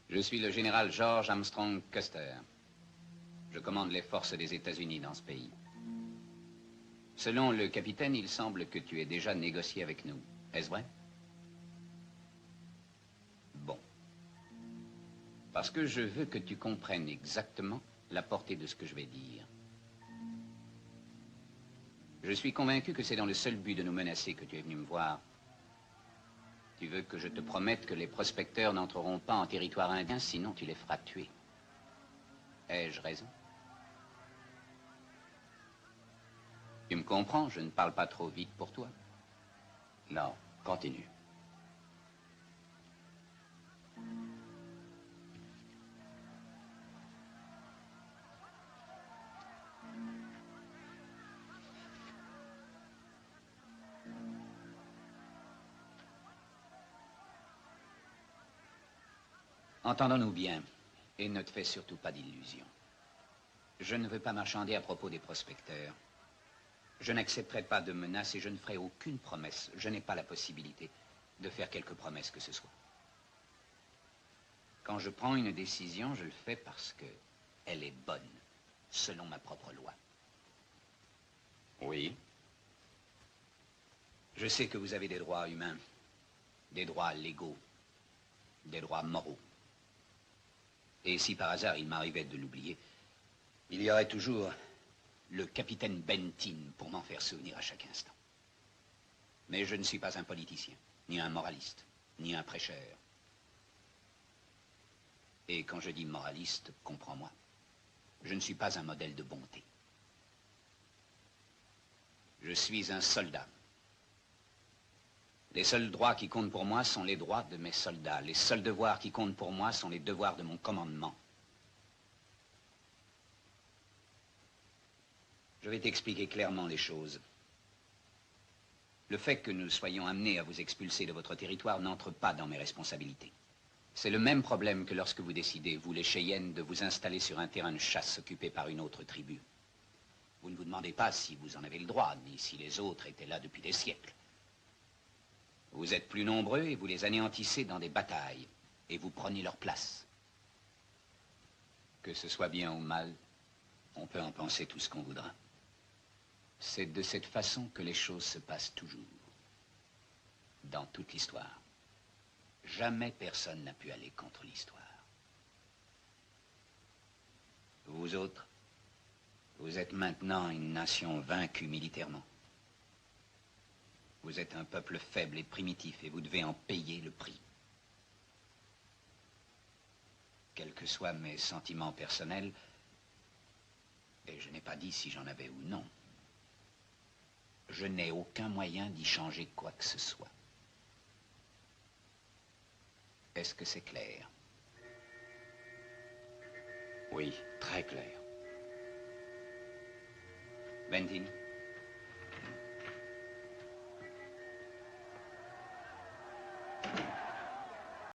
Je suis le général George Armstrong Custer. Je commande les forces des États-Unis dans ce pays. Selon le capitaine, il semble que tu aies déjà négocié avec nous. Est-ce vrai? Bon. Parce que je veux que tu comprennes exactement la portée de ce que je vais dire. Je suis convaincu que c'est dans le seul but de nous menacer que tu es venu me voir. Tu veux que je te promette que les prospecteurs n'entreront pas en territoire indien, sinon tu les feras tuer. Ai-je raison? Tu me comprends, je ne parle pas trop vite pour toi. Non, continue. Entendons-nous bien, et ne te fais surtout pas d'illusions. Je ne veux pas marchander à propos des prospecteurs. Je n'accepterai pas de menaces et je ne ferai aucune promesse. Je n'ai pas la possibilité de faire quelque promesse que ce soit. Quand je prends une décision, je le fais parce que elle est bonne, selon ma propre loi. Oui. Je sais que vous avez des droits humains, des droits légaux, des droits moraux. Et si par hasard il m'arrivait de l'oublier, il y aurait toujours le capitaine Bentin pour m'en faire souvenir à chaque instant. Mais je ne suis pas un politicien, ni un moraliste, ni un prêcheur. Et quand je dis moraliste, comprends-moi, je ne suis pas un modèle de bonté. Je suis un soldat. Les seuls droits qui comptent pour moi sont les droits de mes soldats. Les seuls devoirs qui comptent pour moi sont les devoirs de mon commandement. Je vais t'expliquer clairement les choses. Le fait que nous soyons amenés à vous expulser de votre territoire n'entre pas dans mes responsabilités. C'est le même problème que lorsque vous décidez, vous les Cheyennes, de vous installer sur un terrain de chasse occupé par une autre tribu. Vous ne vous demandez pas si vous en avez le droit, ni si les autres étaient là depuis des siècles. Vous êtes plus nombreux et vous les anéantissez dans des batailles, et vous prenez leur place. Que ce soit bien ou mal, on peut en penser tout ce qu'on voudra. C'est de cette façon que les choses se passent toujours. Dans toute l'histoire. Jamais personne n'a pu aller contre l'histoire. Vous autres, vous êtes maintenant une nation vaincue militairement. Vous êtes un peuple faible et primitif et vous devez en payer le prix. Quels que soient mes sentiments personnels, et je n'ai pas dit si j'en avais ou non, je n'ai aucun moyen d'y changer quoi que ce soit. Est-ce que c'est clair? Oui, très clair. Bentin?